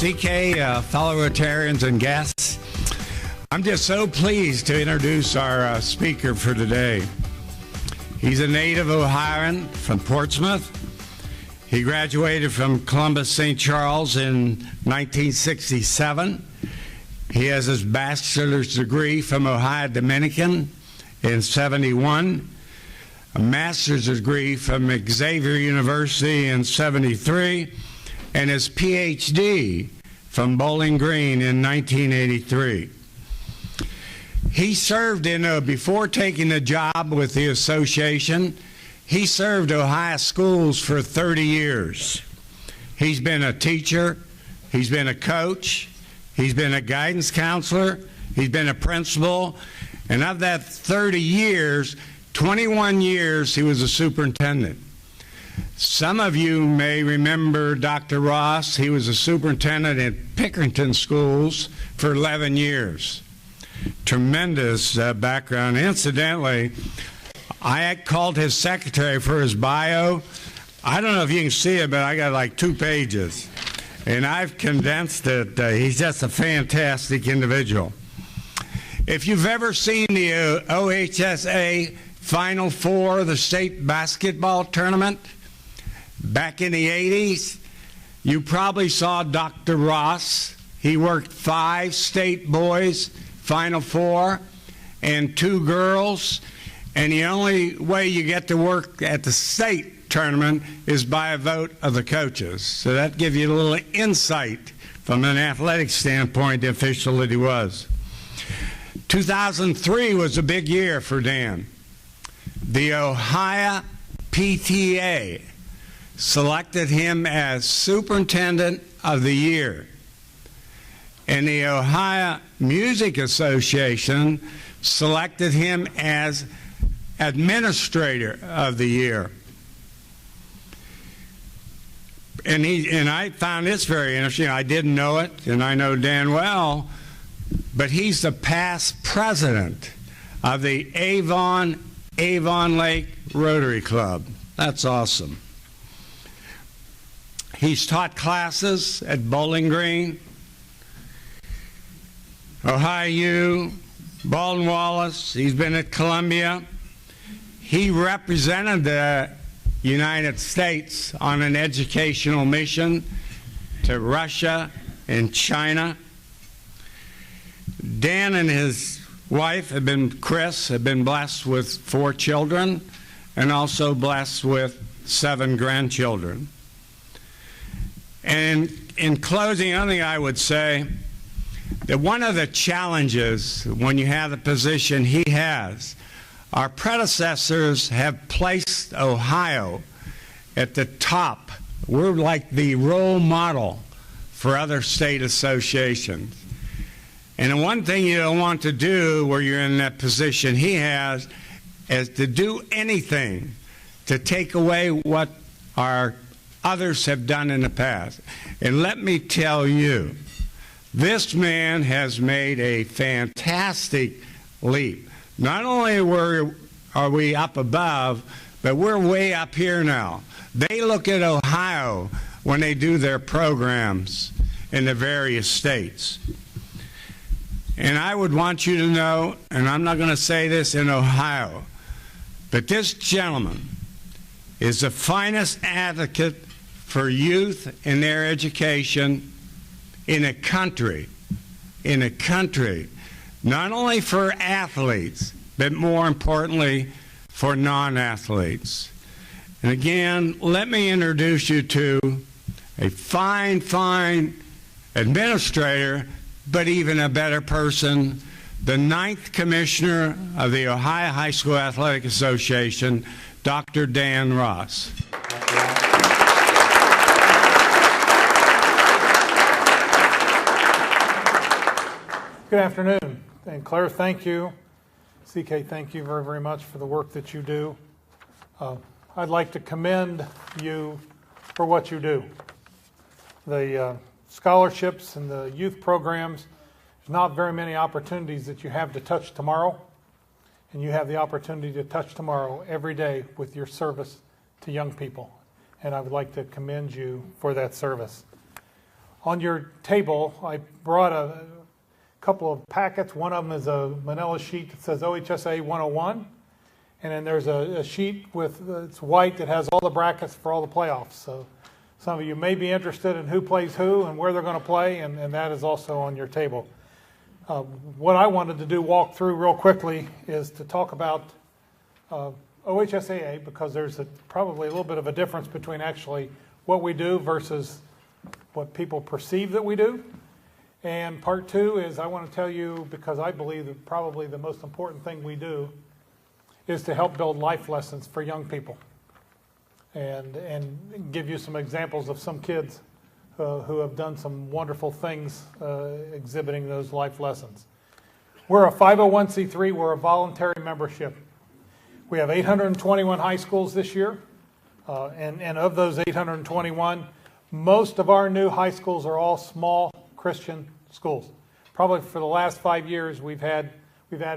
CK, fellow Rotarians and guests, I'm just so pleased to introduce our speaker for today. He's a native Ohioan from Portsmouth. He graduated from Columbus St. Charles in 1967. He has his bachelor's degree from Ohio Dominican in 71, a master's degree from Xavier University in 73, and his PhD from Bowling Green in 1983. He served before taking the job with the association, he served Ohio schools for 30 years. He's been a teacher, he's been a coach, he's been a guidance counselor, he's been a principal, and of that 30 years, 21 years he was a superintendent. Some of you may remember Dr. Ross. He was a superintendent at Pickerington Schools for 11 years. Tremendous background. Incidentally, I called his secretary for his bio. I don't know if you can see it, but I got like 2 pages. And I've condensed it. He's just a fantastic individual. If you've ever seen the OHSAA Final Four of the state basketball tournament back in the 80s, you probably saw Dr. Ross. He worked 5 state boys Final Four and 2 girls, and the only way you get to work at the state tournament is by a vote of the coaches. So that gives you a little insight from an athletic standpoint, the official that he was. 2003 was a big year for Dan. The Ohio PTA selected him as Superintendent of the Year, and the Ohio Music Association selected him as Administrator of the Year. And I found this very interesting. I didn't know it, and I know Dan well, but he's the past president of the Avon Lake Rotary Club. That's awesome. He's taught classes at Bowling Green, Ohio U, Baldwin Wallace. He's been at Columbia. He represented the United States on an educational mission to Russia and China. Dan and his wife Chris have been blessed with 4 children and also blessed with 7 grandchildren. And in closing, I think I would say that one of the challenges when you have the position he has, our predecessors have placed Ohio at the top. We're like the role model for other state associations. And the one thing you don't want to do where you're in that position he has is to do anything to take away what our others have done in the past. And let me tell you, this man has made a fantastic leap. Not only are we up above, but we're way up here now. They look at Ohio when they do their programs in the various states. And I would want you to know, and I'm not going to say this in Ohio, but this gentleman is the finest advocate for youth and their education in a country, not only for athletes, but more importantly, for non-athletes. And again, let me introduce you to a fine administrator, but even a better person, the 9th Commissioner of the Ohio High School Athletic Association, Dr. Dan Ross. Good afternoon. And Claire, thank you. CK, thank you very, very much for the work that you do. I'd like to commend you for what you do. The scholarships and the youth programs, there's not very many opportunities that you have to touch tomorrow, and you have the opportunity to touch tomorrow every day with your service to young people, and I would like to commend you for that service. On your table, I brought a couple of packets. One of them is a manila sheet that says OHSAA 101. And then there's a sheet it's white that has all the brackets for all the playoffs. So some of you may be interested in who plays who and where they're going to play, and that is also on your table. What I wanted to do, walk through real quickly, is to talk about OHSAA, because there's probably a little bit of a difference between actually what we do versus what people perceive that we do. And part two is I want to tell you, because I believe that probably the most important thing we do is to help build life lessons for young people, and give you some examples of some kids who have done some wonderful things exhibiting those life lessons. We're a 501c3. We're a voluntary membership. We have 821 high schools this year, and of those 821, most of our new high schools are all small Christian schools. Probably for the last 5 years, we've added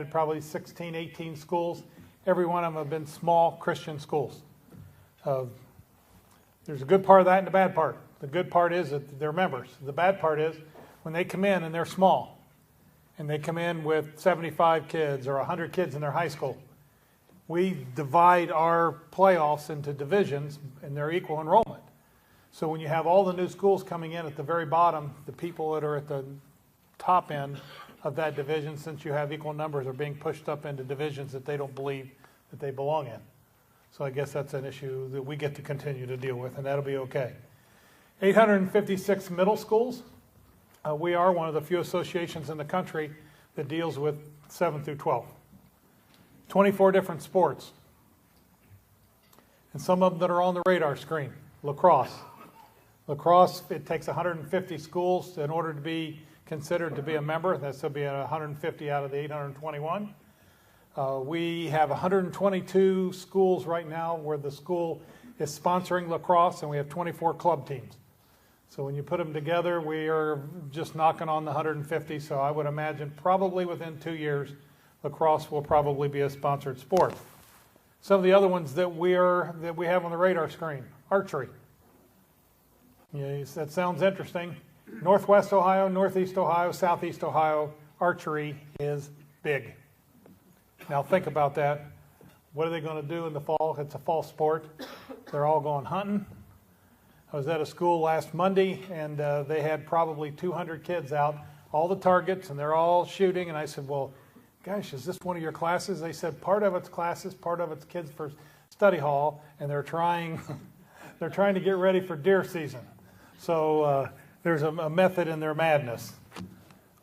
probably 16, 18 schools. Every one of them have been small Christian schools. There's a good part of that and a bad part. The good part is that they're members. The bad part is when they come in and they're small, and they come in with 75 kids or 100 kids in their high school, we divide our playoffs into divisions, and they're equal enrollment. So when you have all the new schools coming in at the very bottom, the people that are at the top end of that division, since you have equal numbers, are being pushed up into divisions that they don't believe that they belong in. So I guess that's an issue that we get to continue to deal with, and that'll be okay. 856 middle schools. We are one of the few associations in the country that deals with 7 through 12. 24 different sports. And some of them that are on the radar screen. Lacrosse. Lacrosse, it takes 150 schools in order to be considered to be a member. That's to be 150 out of the 821. We have 122 schools right now where the school is sponsoring lacrosse, and we have 24 club teams. So when you put them together, we are just knocking on the 150. So I would imagine probably within 2 years, lacrosse will probably be a sponsored sport. Some of the other ones that we have on the radar screen: archery. Yes, that sounds interesting. Northwest Ohio, Northeast Ohio, Southeast Ohio, archery is big. Now think about that. What are they going to do in the fall? It's a fall sport. They're all going hunting. I was at a school last Monday, and they had probably 200 kids out, all the targets, and they're all shooting. And I said, well, gosh, is this one of your classes? They said part of it's classes, part of it's kids for study hall, and they're trying to get ready for deer season. So there's a method in their madness.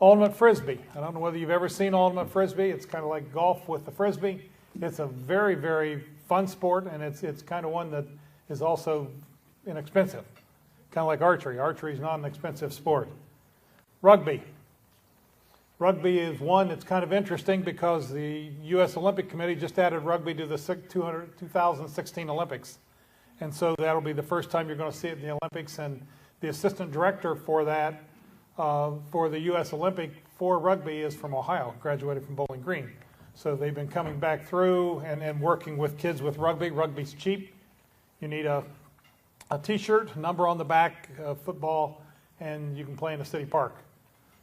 Ultimate Frisbee. I don't know whether you've ever seen Ultimate Frisbee. It's kind of like golf with the Frisbee. It's a very, very fun sport, and it's kind of one that is also inexpensive. Kind of like archery. Archery is not an expensive sport. Rugby. Rugby is one that's kind of interesting because the U.S. Olympic Committee just added rugby to the 2016 Olympics. And so that'll be the first time you're going to see it in the Olympics. And the assistant director for that, for the U.S. Olympic for rugby, is from Ohio, graduated from Bowling Green. So they've been coming back through and working with kids with rugby. Rugby's cheap. You need a T-shirt, number on the back, football, and you can play in a city park.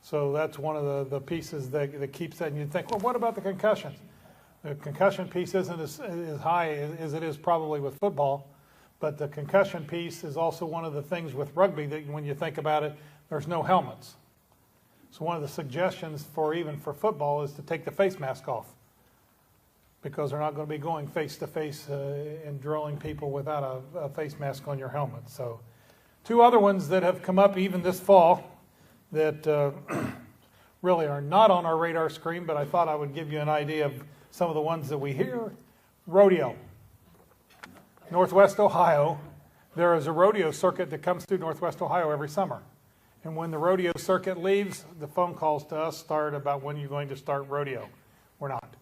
So that's one of the pieces that keeps that. And you think, well, what about the concussions? The concussion piece isn't as high as it is probably with football, but the concussion piece is also one of the things with rugby that when you think about it, there's no helmets. So one of the suggestions even for football is to take the face mask off, because they're not going to be going face-to-face and drilling people without a face mask on your helmet. So two other ones that have come up even this fall that really are not on our radar screen, but I thought I would give you an idea of some of the ones that we hear. Rodeo. Northwest Ohio, there is a rodeo circuit that comes through Northwest Ohio every summer. And when the rodeo circuit leaves, the phone calls to us start about when you're going to start rodeo. We're not.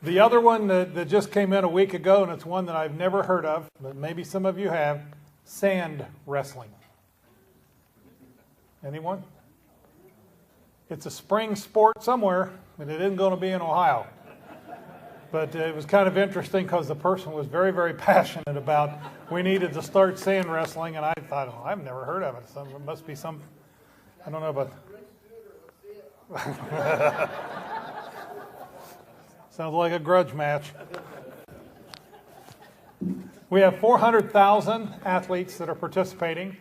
The other one that just came in a week ago, and it's one that I've never heard of, but maybe some of you have: sand wrestling. Anyone? It's a spring sport somewhere, but it isn't going to be in Ohio. But it was kind of interesting because the person was very, very passionate about we needed to start sand wrestling, and I thought, oh, I've never heard of it. So it must be some, I don't know about. Sounds like a grudge match. We have 400,000 athletes that are participating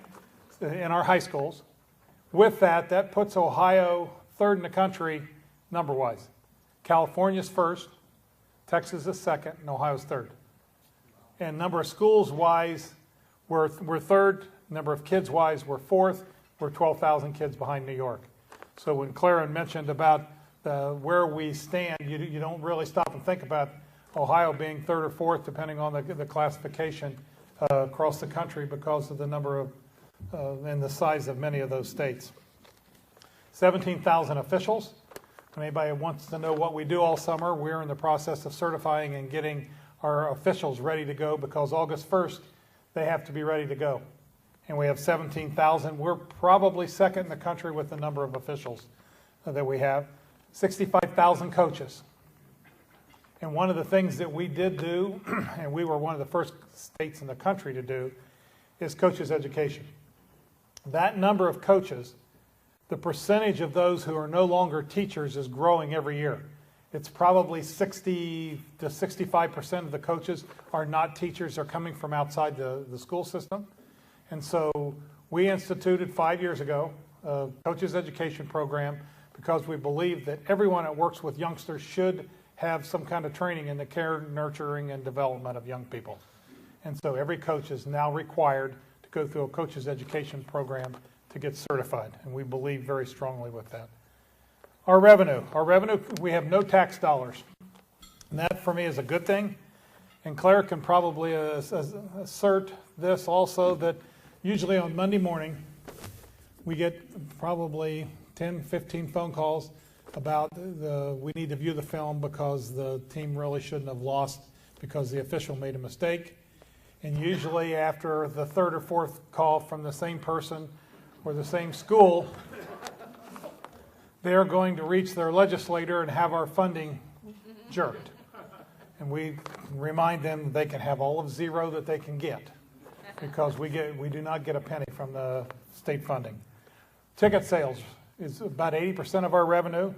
in our high schools. With that, that puts Ohio third in the country number-wise. California's first, Texas is second, and Ohio's third. And number of schools-wise, we're third. Number of kids-wise, we're fourth. We're 12,000 kids behind New York. So when Clara mentioned about where we stand, you don't really stop and think about Ohio being third or fourth, depending on the classification across the country because of the number of and the size of many of those states. 17,000 officials. If anybody wants to know what we do all summer, we're in the process of certifying and getting our officials ready to go because August 1st, they have to be ready to go. And we have 17,000. We're probably second in the country with the number of officials that we have. 65,000 coaches. And one of the things that we did do, and we were one of the first states in the country to do, is coaches education. That number of coaches, the percentage of those who are no longer teachers is growing every year. It's probably 60 to 65% of the coaches are not teachers, are coming from outside the school system. And so we instituted 5 years ago a coaches education program because we believe that everyone that works with youngsters should have some kind of training in the care, nurturing, and development of young people. And so every coach is now required to go through a coaches education program to get certified, and we believe very strongly with that. Our revenue, we have no tax dollars. And that for me is a good thing. And Claire can probably assert this also, that usually on Monday morning, we get probably 10, 15 phone calls about we need to view the film because the team really shouldn't have lost because the official made a mistake. And usually after the third or fourth call from the same person or the same school, they're going to reach their legislator and have our funding jerked. And we remind them they can have all of zero that they can get because we do not get a penny from the state funding. Ticket sales is about 80% of our revenue.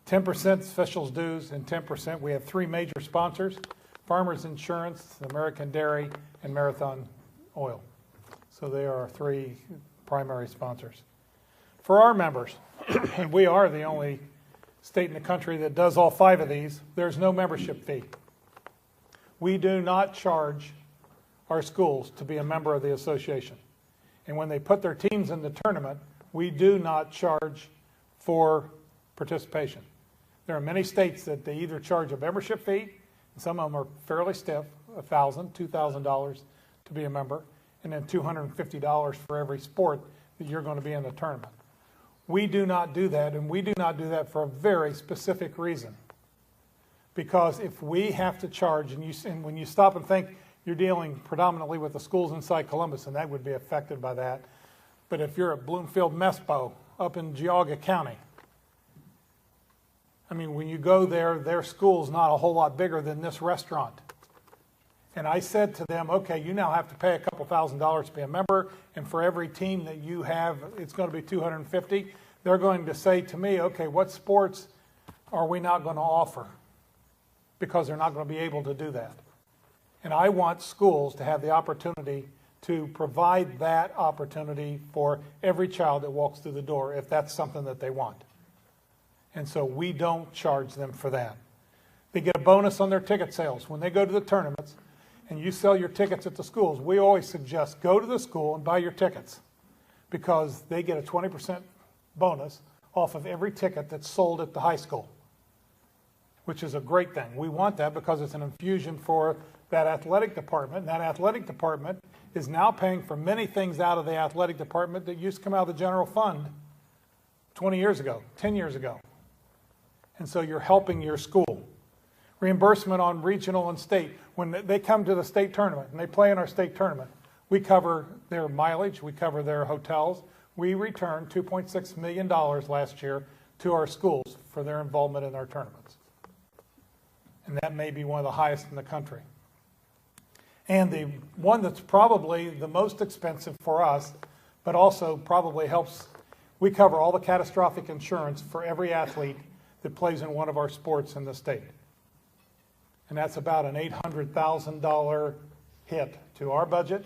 10% officials' dues, and 10% we have three major sponsors: Farmers Insurance, American Dairy, and Marathon Oil. So they are our three primary sponsors. For our members, and we are the only state in the country that does all five of these, there's no membership fee. We do not charge our schools to be a member of the association. And when they put their teams in the tournament, we do not charge for participation. There are many states that they either charge a membership fee, and some of them are fairly stiff, $1,000, $2,000 to be a member, and then $250 for every sport that you're going to be in the tournament. We do not do that, and we do not do that for a very specific reason. Because if we have to charge, and when you stop and think, you're dealing predominantly with the schools inside Columbus, and that would be affected by that. But if you're at Bloomfield Mespo up in Geauga County, I mean, when you go there, their school's not a whole lot bigger than this restaurant. And I said to them, okay, you now have to pay a couple $1,000s to be a member, and for every team that you have, it's going to be $250. They're going to say to me, okay, what sports are we not going to offer? Because they're not going to be able to do that. And I want schools to have the opportunity to provide that opportunity for every child that walks through the door, if that's something that they want. And so we don't charge them for that. They get a bonus on their ticket sales. When they go to the tournaments and you sell your tickets at the schools, we always suggest go to the school and buy your tickets because they get a 20% bonus off of every ticket that's sold at the high school, which is a great thing. We want that because it's an infusion for that athletic department. And that athletic department is now paying for many things out of the athletic department that used to come out of the general fund 20 years ago, 10 years ago. And so you're helping your school. Reimbursement on regional and state. When they come to the state tournament and they play in our state tournament, we cover their mileage, we cover their hotels. We returned $2.6 million last year to our schools for their involvement in our tournaments. and that may be one of the highest in the country. And the one that's probably the most expensive for us, but also probably helps, we cover all the catastrophic insurance for every athlete that plays in one of our sports in the state. And that's about an $800,000 hit to our budget,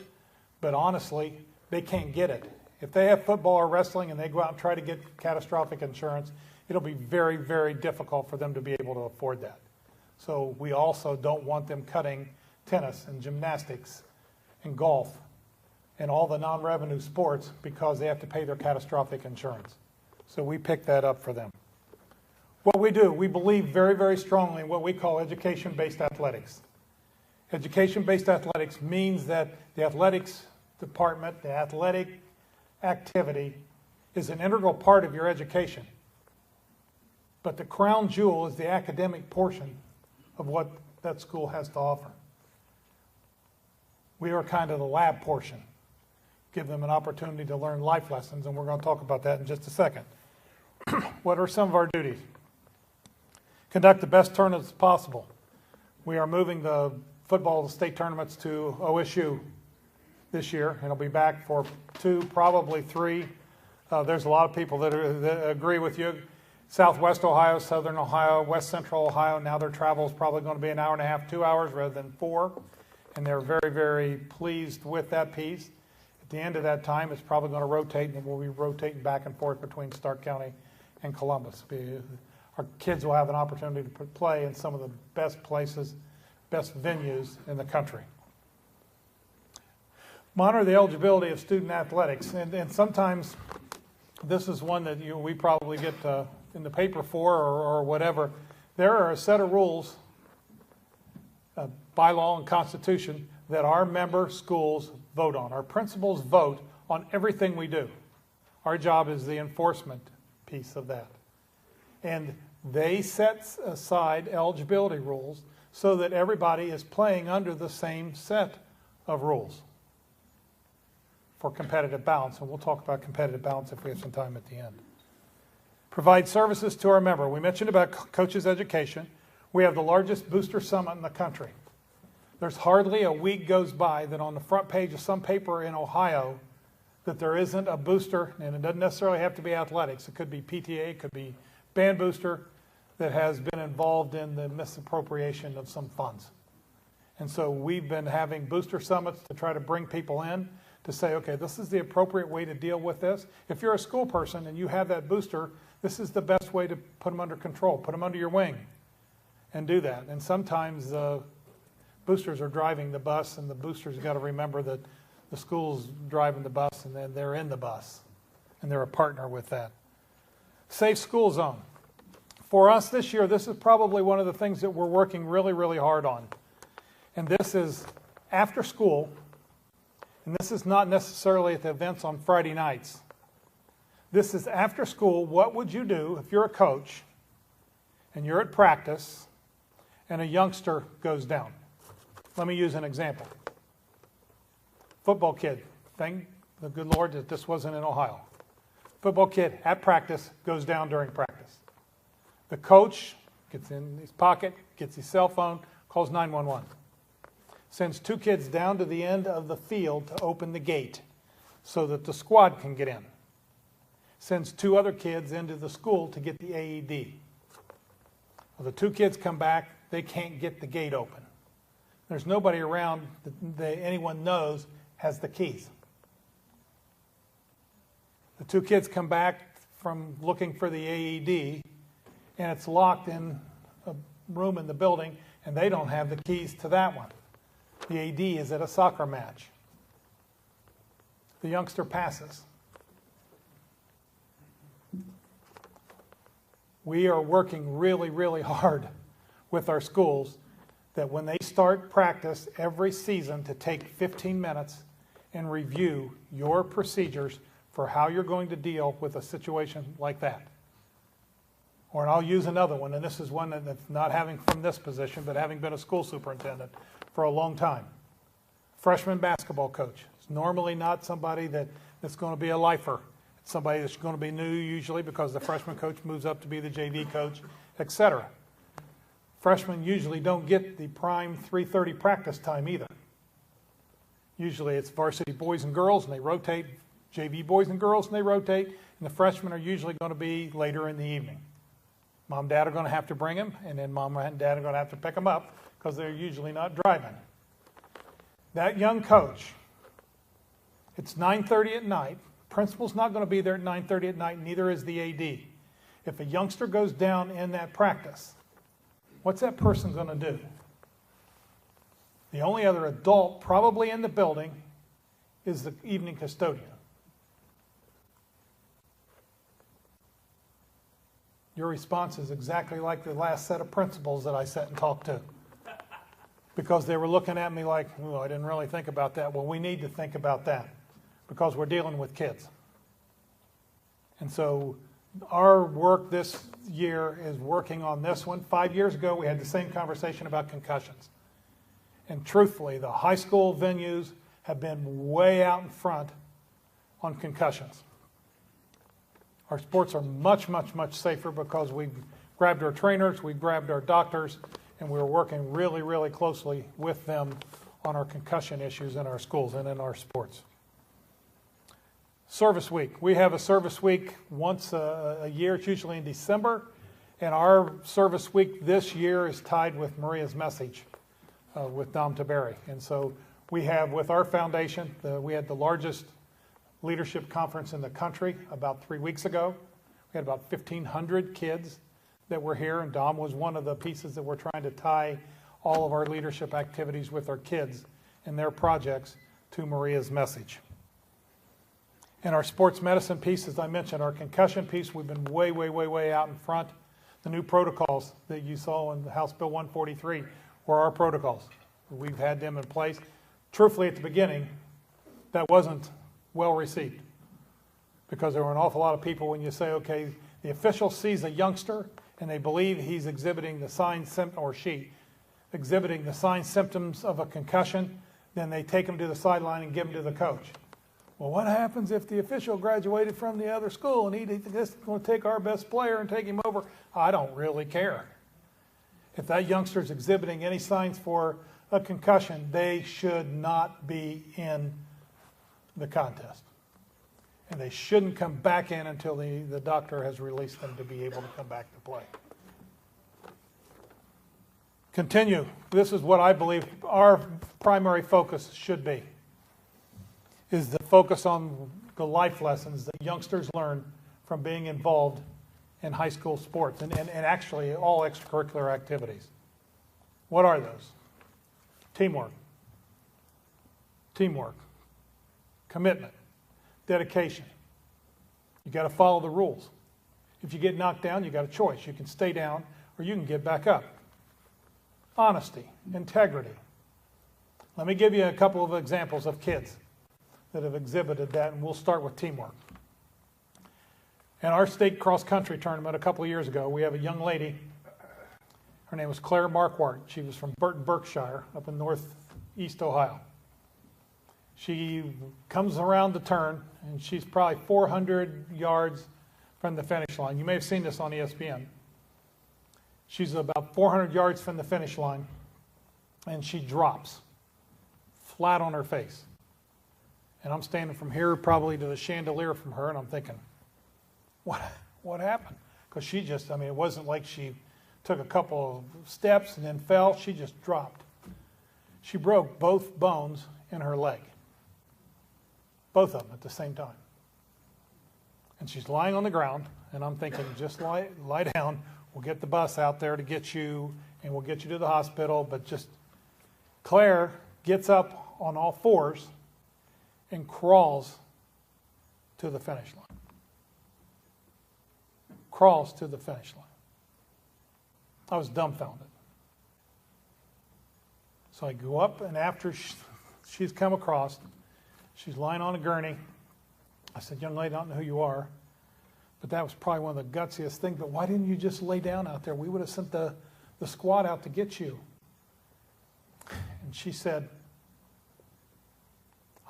but honestly, they can't get it. If they have football or wrestling and they go out and try to get catastrophic insurance, it'll be very, very difficult for them to be able to afford that. So we also don't want them cutting tennis and gymnastics and golf and all the non-revenue sports because they have to pay their catastrophic insurance. So we pick that up for them. What we do, we believe very, very strongly in what we call education-based athletics. Education-based athletics means that the athletics department, the athletic activity, is an integral part of your education. But the crown jewel is the academic portion of what that school has to offer. We are kind of the lab portion. Give them an opportunity to learn life lessons, and we're going to talk about that in just a second. What are some of our duties? Conduct the best tournaments possible. We are moving the football state tournaments to OSU this year, and it'll be back for 2, probably 3. There's a lot of people that agree with you. Southwest Ohio, Southern Ohio, West Central Ohio, now their travel is probably going to be an hour and a half, 2 hours rather than 4. And they're very, very pleased with that piece. At the end of that time, it's probably going to rotate, and we'll be rotating back and forth between Stark County and Columbus. Our kids will have an opportunity to play in some of the best places, best venues in the country. Monitor the eligibility of student athletics. And sometimes this is one that we probably get in the paper for or whatever. There are a set of rules by law and constitution that our member schools vote on. Our principals vote on everything we do. Our job is the enforcement piece of that. And they set aside eligibility rules so that everybody is playing under the same set of rules for competitive balance. And we'll talk about competitive balance if we have some time at the end. Provide services to our member. We mentioned about coaches' education. We have the largest booster summit in the country. There's hardly a week goes by that on the front page of some paper in Ohio that there isn't a booster, and it doesn't necessarily have to be athletics. It could be PTA, it could be band booster that has been involved in the misappropriation of some funds. And so we've been having booster summits to try to bring people in to say, okay, this is the appropriate way to deal with this. If you're a school person and you have that booster, this is the best way to put them under control, put them under your wing and do that. And sometimes boosters are driving the bus, and the boosters got to remember that the school's driving the bus and then they're in the bus and they're a partner with that. Safe school zone. For us this year, this is probably one of the things that we're working really, really hard on. And this is after school, and this is not necessarily at the events on Friday nights. This is after school. What would you do if you're a coach and you're at practice and a youngster goes down? Let me use an example. Football kid. Thank the good Lord that this wasn't in Ohio. Football kid at practice goes down during practice. The coach gets in his pocket, gets his cell phone, calls 911. Sends 2 kids down to the end of the field to open the gate so that the squad can get in. Sends 2 other kids into the school to get the AED. Well, the 2 kids come back, they can't get the gate open. There's nobody around that anyone knows has the keys. The 2 kids come back from looking for the AED, and it's locked in a room in the building, and they don't have the keys to that one. The AED is at a soccer match. The youngster passes. We are working really, really hard with our schools that when they start practice every season to take 15 minutes and review your procedures for how you're going to deal with a situation like that. Or, and I'll use another one, and this is one that's not having from this position, but having been a school superintendent for a long time. Freshman basketball coach. It's normally not somebody that's going to be a lifer. It's somebody that's going to be new usually because the freshman coach moves up to be the JV coach, etc. Freshmen usually don't get the prime 3:30 practice time either. Usually it's varsity boys and girls, and they rotate, JV boys and girls, and they rotate, and the freshmen are usually going to be later in the evening. Mom and Dad are going to have to bring them, and then Mom and Dad are going to have to pick them up because they're usually not driving. That young coach, it's 9:30 at night. Principal's not going to be there at 9:30 at night, neither is the AD. If a youngster goes down in that practice, what's that person going to do? The only other adult probably in the building is the evening custodian. Your response is exactly like the last set of principals that I sat and talked to. Because they were looking at me like, oh, I didn't really think about that. Well, we need to think about that because we're dealing with kids. And so our work this year is working on this one. 5 years ago, we had the same conversation about concussions. And truthfully, the high school venues have been way out in front on concussions. Our sports are much, much, much safer because we've grabbed our trainers, we've grabbed our doctors, and we're working really, really closely with them on our concussion issues in our schools and in our sports. Service Week. We have a Service Week once a year. It's usually in December. And our Service Week this year is tied with Maria's Message with Dom Taberry. And so we have, with our foundation, we had the largest leadership conference in the country about 3 weeks ago. We had about 1,500 kids that were here, and Dom was one of the pieces that we're trying to tie all of our leadership activities with our kids and their projects to Maria's Message. And our sports medicine piece, as I mentioned, our concussion piece, we've been way, way, way, way out in front. The new protocols that you saw in House Bill 143 were our protocols. We've had them in place. Truthfully, at the beginning, that wasn't well received because there were an awful lot of people when you say, okay, the official sees a youngster and they believe he's exhibiting the signs, or she, exhibiting the signs, symptoms of a concussion, then they take him to the sideline and give him to the coach. Well, what happens if the official graduated from the other school and he's just going to take our best player and take him over? I don't really care. If that youngster is exhibiting any signs for a concussion, they should not be in the contest. And they shouldn't come back in until the doctor has released them to be able to come back to play. Continue. This is what I believe our primary focus should be, is the focus on the life lessons that youngsters learn from being involved in high school sports and actually all extracurricular activities. What are those? Teamwork, commitment, dedication. You got to follow the rules. If you get knocked down, you got a choice. You can stay down or you can get back up. Honesty, integrity. Let me give you a couple of examples of kids that have exhibited that, and we'll start with teamwork. In our state cross-country tournament a couple of years ago, we have a young lady. Her name was Claire Marquardt. She was from Burton, Berkshire, up in northeast Ohio. She comes around the turn, and she's probably 400 yards from the finish line. You may have seen this on ESPN. She's about 400 yards from the finish line, and she drops flat on her face. And I'm standing from here probably to the chandelier from her, and I'm thinking, what happened? Because she just, it wasn't like she took a couple of steps and then fell. She just dropped. She broke both bones in her leg. Both of them at the same time. And she's lying on the ground, and I'm thinking, just lie down. We'll get the bus out there to get you, and we'll get you to the hospital. But just, Claire gets up on all fours and crawls to the finish line. Crawls to the finish line. I was dumbfounded. So I go up, and after she's come across, she's lying on a gurney. I said, young lady, I don't know who you are, but that was probably one of the gutsiest things. But why didn't you just lay down out there? We would have sent the squad out to get you. And she said,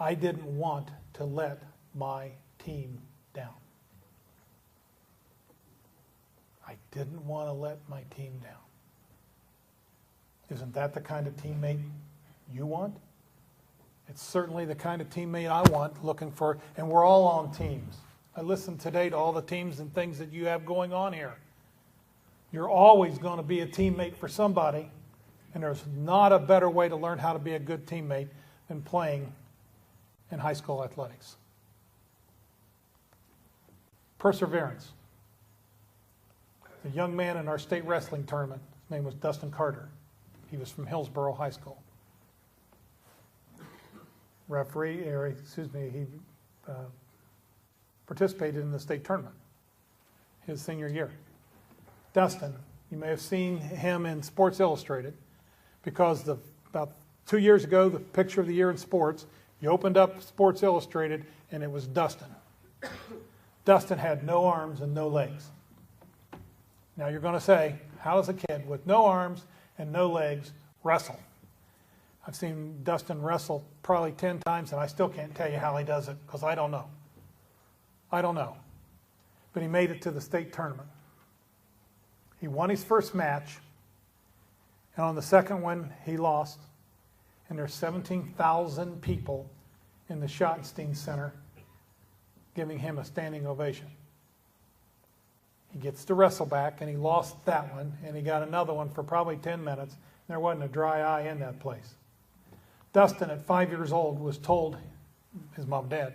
I didn't want to let my team down. I didn't want to let my team down. Isn't that the kind of teammate you want? It's certainly the kind of teammate I want, looking for, and we're all on teams. I listened today to all the teams and things that you have going on here. You're always going to be a teammate for somebody, and there's not a better way to learn how to be a good teammate than playing in high school athletics. Perseverance. A young man in our state wrestling tournament, his name was Dustin Carter. He was from Hillsborough High School. He participated in the state tournament his senior year. Dustin, you may have seen him in Sports Illustrated because about 2 years ago, the picture of the year in sports, you opened up Sports Illustrated and it was Dustin. Dustin had no arms and no legs. Now you're going to say, how does a kid with no arms and no legs wrestle? I've seen Dustin wrestle probably 10 times, and I still can't tell you how he does it because I don't know. I don't know. But he made it to the state tournament. He won his first match, and on the second one, he lost. And there's 17,000 people in the Schottenstein Center giving him a standing ovation. He gets to wrestle back, and he lost that one, and he got another one for probably 10 minutes. And there wasn't a dry eye in that place. Dustin, at 5 years old, was told, his mom and dad,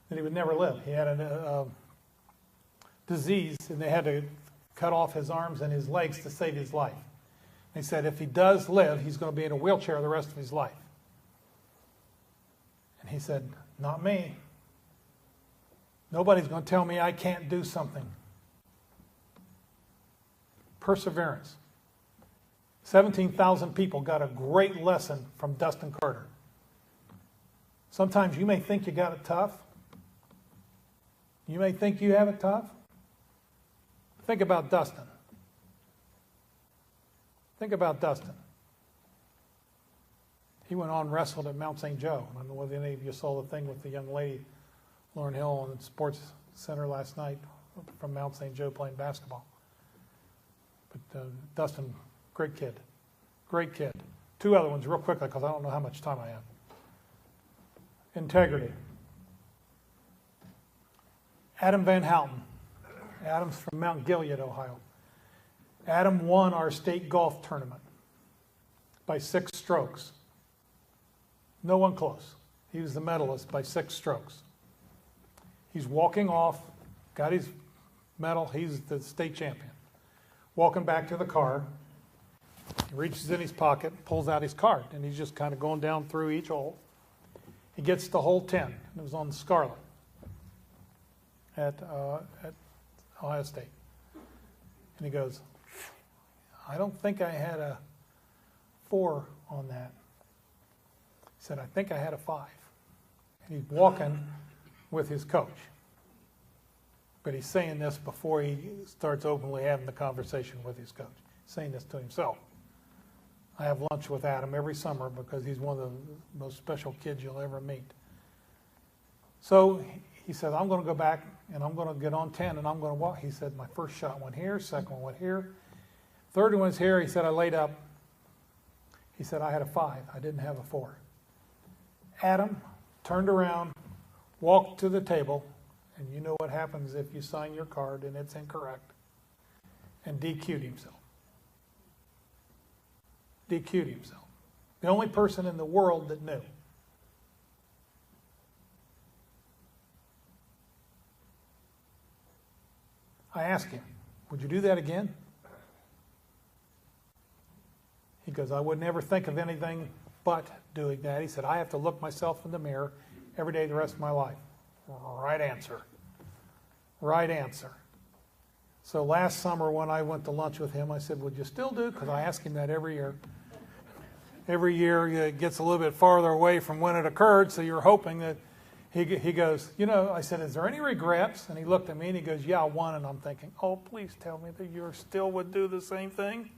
that he would never live. He had a disease, and they had to cut off his arms and his legs to save his life. They said if he does live, he's going to be in a wheelchair the rest of his life. And he said, not me. Nobody's going to tell me I can't do something. Perseverance. 17,000 people got a great lesson from Dustin Carter. Sometimes you may think you got it tough. You may think you have it tough. Think about Dustin. Think about Dustin. He went on and wrestled at Mount St. Joe. I don't know whether any of you saw the thing with the young lady, Lauren Hill, on the Sports Center last night from Mount St. Joe playing basketball. But Dustin, great kid. Great kid. Two other ones real quickly because I don't know how much time I have. Integrity. Adam Van Houten. Adam's from Mount Gilead, Ohio. Adam won our state golf tournament by 6 strokes. No one close. He was the medalist by 6 strokes. He's walking off, got his medal. He's the state champion. Walking back to the car. He reaches in his pocket, pulls out his card, and he's just kind of going down through each hole. He gets to hole 10. It was on Scarlet at Ohio State. And he goes, I don't think I had a 4 on that. He said, I think I had a 5. And he's walking with his coach. But he's saying this before he starts openly having the conversation with his coach. He's saying this to himself. I have lunch with Adam every summer because he's one of the most special kids you'll ever meet. So he said, I'm going to go back and I'm going to get on 10 and I'm going to walk. He said, my first shot went here, second one went here. Third one was here. He said, I laid up. He said, I had a 5. I didn't have a 4. Adam turned around, walked to the table, and you know what happens if you sign your card and it's incorrect, and DQ'd himself. DQ'd himself. The only person in the world that knew. I asked him, would you do that again? He goes, I would never think of anything but doing that. He said, I have to look myself in the mirror every day the rest of my life. Right answer. Right answer. So last summer when I went to lunch with him, I said, would you still do? Because I ask him that every year. Every year it gets a little bit farther away from when it occurred, so you're hoping that he goes, you know, I said, is there any regrets? And he looked at me and he goes, yeah, 1. And I'm thinking, oh, please tell me that you still would do the same thing.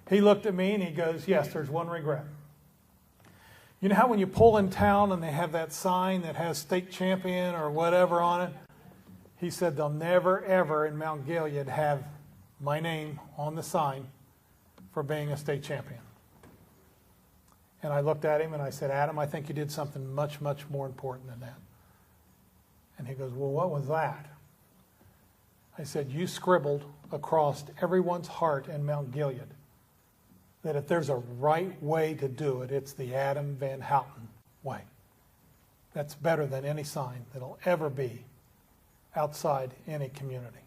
He looked at me and he goes, yes, there's 1 regret. You know how when you pull in town and they have that sign that has state champion or whatever on it? He said they'll never, ever in Mount Gilead have my name on the sign for being a state champion. And I looked at him and I said, Adam, I think you did something much, much more important than that. And he goes, well, what was that? I said, you scribbled across everyone's heart in Mount Gilead that if there's a right way to do it, it's the Adam Van Houten way. That's better than any sign that'll ever be outside any community.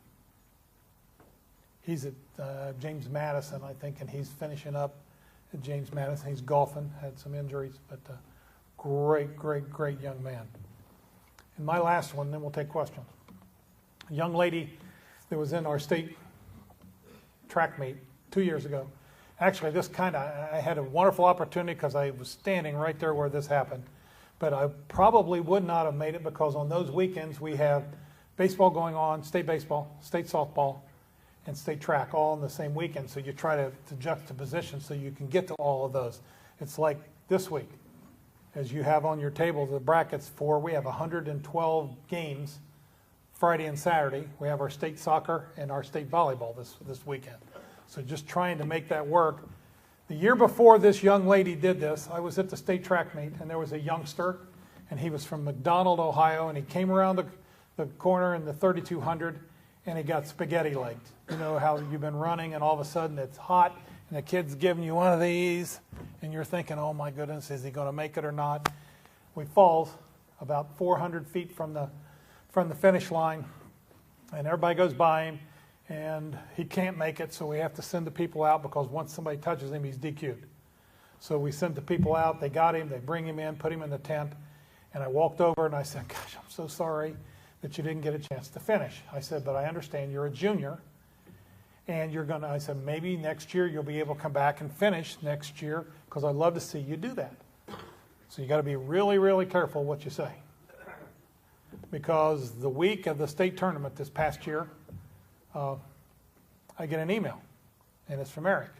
He's at James Madison, I think, and he's finishing up at James Madison. He's golfing, had some injuries, but great, great, great young man. And my last one, then we'll take questions. A young lady that was in our state track meet 2 years ago. Actually, I had a wonderful opportunity because I was standing right there where this happened. But I probably would not have made it because on those weekends we have baseball going on, state baseball, state softball, and state track all in the same weekend. So you try to juxtaposition so you can get to all of those. It's like this week. As you have on your table the brackets we have 112 games Friday and Saturday. We have our state soccer and our state volleyball this weekend. So just trying to make that work. The year before this young lady did this, I was at the state track meet, and there was a youngster, and he was from McDonald, Ohio, and he came around the corner in the 3200, and he got spaghetti legged. You know how you've been running, and all of a sudden it's hot, and the kid's giving you one of these, and you're thinking, oh my goodness, is he going to make it or not? He falls about 400 feet from the finish line, and everybody goes by him, and he can't make it, so we have to send the people out because once somebody touches him, he's DQ'd. So we sent the people out, they got him, they bring him in, put him in the tent, and I walked over and I said, gosh, I'm so sorry that you didn't get a chance to finish. I said, but I understand you're a junior, and I said, maybe next year you'll be able to come back and finish next year because I'd love to see you do that. So you got to be really, really careful what you say. Because the week of the state tournament this past year, I get an email, and it's from Eric.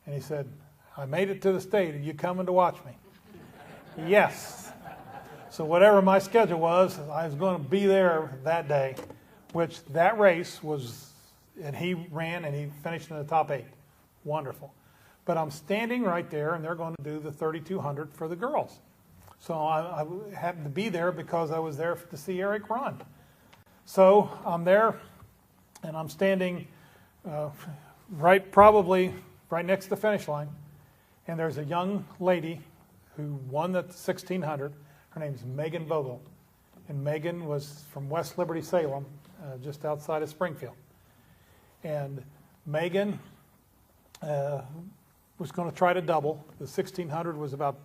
And he said, I made it to the state. Are you coming to watch me? Yes. So whatever my schedule was, I was going to be there that day, which that race was, and he ran and he finished in the top 8. Wonderful. But I'm standing right there, and they're going to do the 3200 for the girls. So I happened to be there because I was there to see Eric run. So I'm there, and I'm standing probably right next to the finish line, and there's a young lady who won the 1600. Her name's Megan Vogel, and Megan was from West Liberty, Salem, just outside of Springfield. And Megan was going to try to double. The 1600 was about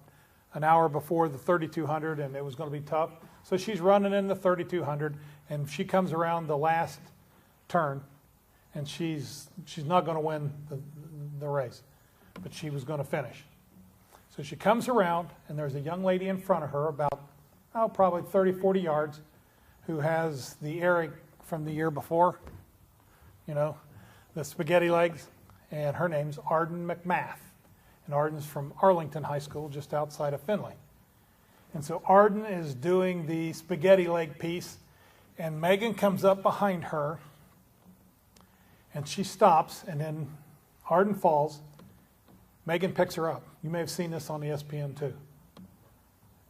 an hour before the 3200, and it was going to be tough. So she's running in the 3200, and she comes around the last turn, and she's not going to win the race, but she was going to finish. So she comes around, and there's a young lady in front of her about, probably 30, 40 yards, who has the Eric from the year before, the spaghetti legs, and her name's Arden McMath. And Arden's from Arlington High School, just outside of Findlay. And so Arden is doing the spaghetti leg piece, and Megan comes up behind her, and she stops, and then Arden falls. Megan picks her up. You may have seen this on ESPN too.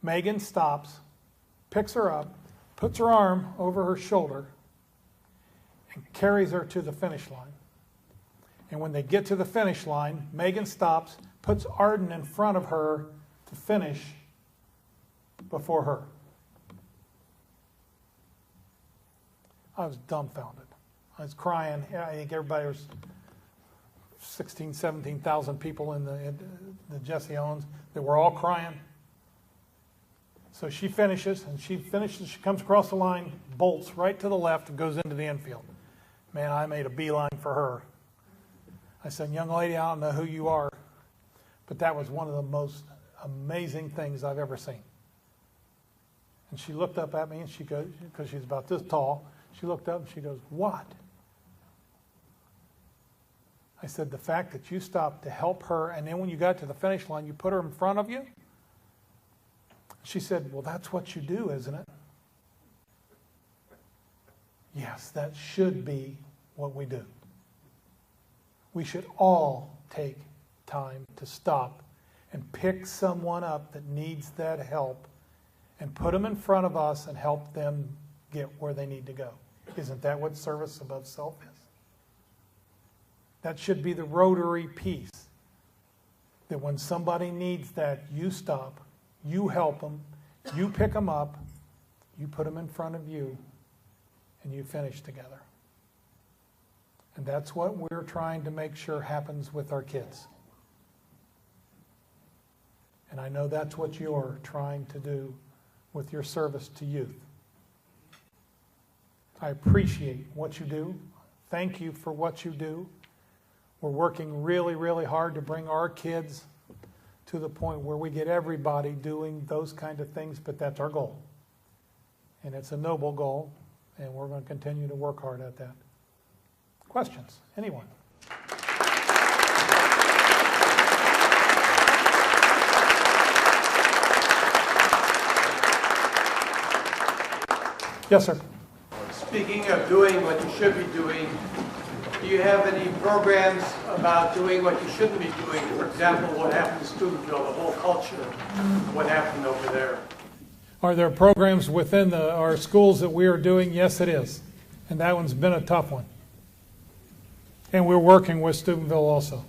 Megan stops, picks her up, puts her arm over her shoulder, and carries her to the finish line. And when they get to the finish line, Megan stops, puts Arden in front of her to finish before her. I was dumbfounded. I was crying. I think everybody was 16,000, 17,000 people in the Jesse Owens that were all crying. So she finishes, she comes across the line, bolts right to the left, and goes into the infield. Man, I made a beeline for her. I said, young lady, I don't know who you are, but that was one of the most amazing things I've ever seen. And she looked up at me, and she goes, because she's about this tall, she looked up and she goes, what? I said, the fact that you stopped to help her, and then when you got to the finish line, you put her in front of you? She said, well, that's what you do, isn't it? Yes, that should be what we do. we should all take time to stop and pick someone up that needs that help and put them in front of us and help them get where they need to go. Isn't that what service above self is? That should be the Rotary piece. That when somebody needs that, you stop, you help them, you pick them up, you put them in front of you, and you finish together. And that's what we're trying to make sure happens with our kids. And I know that's what you're trying to do with your service to youth. I appreciate what you do. Thank you for what you do. We're working really, really hard to bring our kids to the point where we get everybody doing those kind of things, but that's our goal. And it's a noble goal, and we're going to continue to work hard at that. Questions? Anyone? Yes, sir. Speaking of doing what you should be doing, do you have any programs about doing what you shouldn't be doing? For example, what happened to Steubenville, the whole culture, what happened over there? Are there programs within our schools that we are doing? Yes, it is. And that one's been a tough one. And we're working with Steubenville also.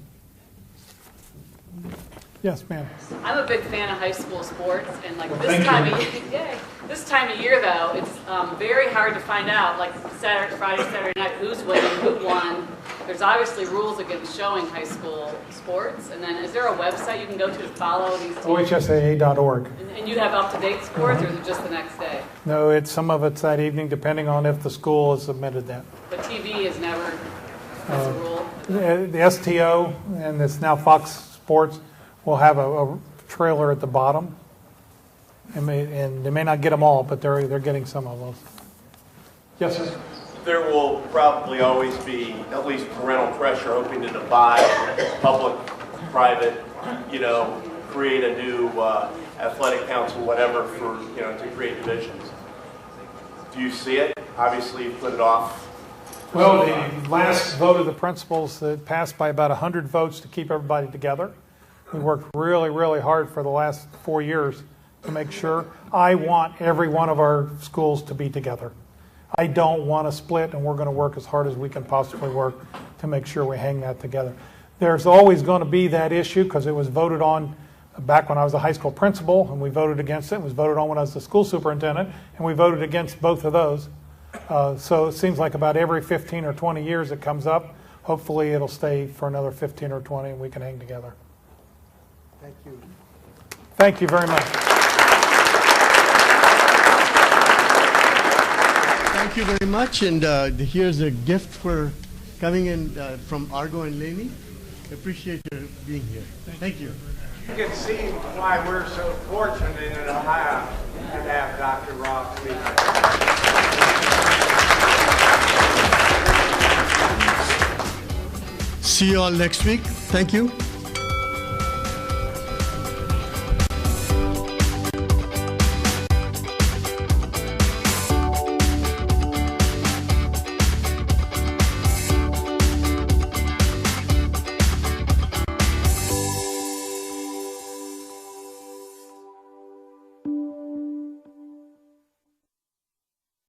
Yes, ma'am. I'm a big fan of high school sports, and like this time of year, yay, this time of year though, it's very hard to find out, like Friday, Saturday night, who's winning, who won. There's obviously rules against showing high school sports, and then is there a website you can go to follow these teams? OHSAA.org. And you have up-to-date sports, or is it just the next day? No, some of it's that evening, depending on if the school has submitted that. But TV is never, that's a rule? The STO, and it's now Fox Sports, will have a trailer at the bottom. And they may not get them all, but they're getting some of those. Yes, sir. There will probably always be at least parental pressure hoping to divide public, private, create a new athletic council, whatever, for, to create divisions. Do you see it? Obviously, you put it off. Well, the last vote of the principals that passed by about 100 votes to keep everybody together. We worked really, really hard for the last 4 years to make sure. I want every one of our schools to be together. I don't want to split, and we're going to work as hard as we can possibly work to make sure we hang that together. There's always going to be that issue because it was voted on back when I was a high school principal, and we voted against it. It was voted on when I was the school superintendent, and we voted against both of those. So it seems like about every 15 or 20 years it comes up. Hopefully it'll stay for another 15 or 20, and we can hang together. Thank you. Thank you very much. Thank you very much, and here's a gift for coming in from Argo and Laney. Appreciate your being here. Thank you. You can see why we're so fortunate in Ohio to have Dr. Ross speak. See you all next week. Thank you.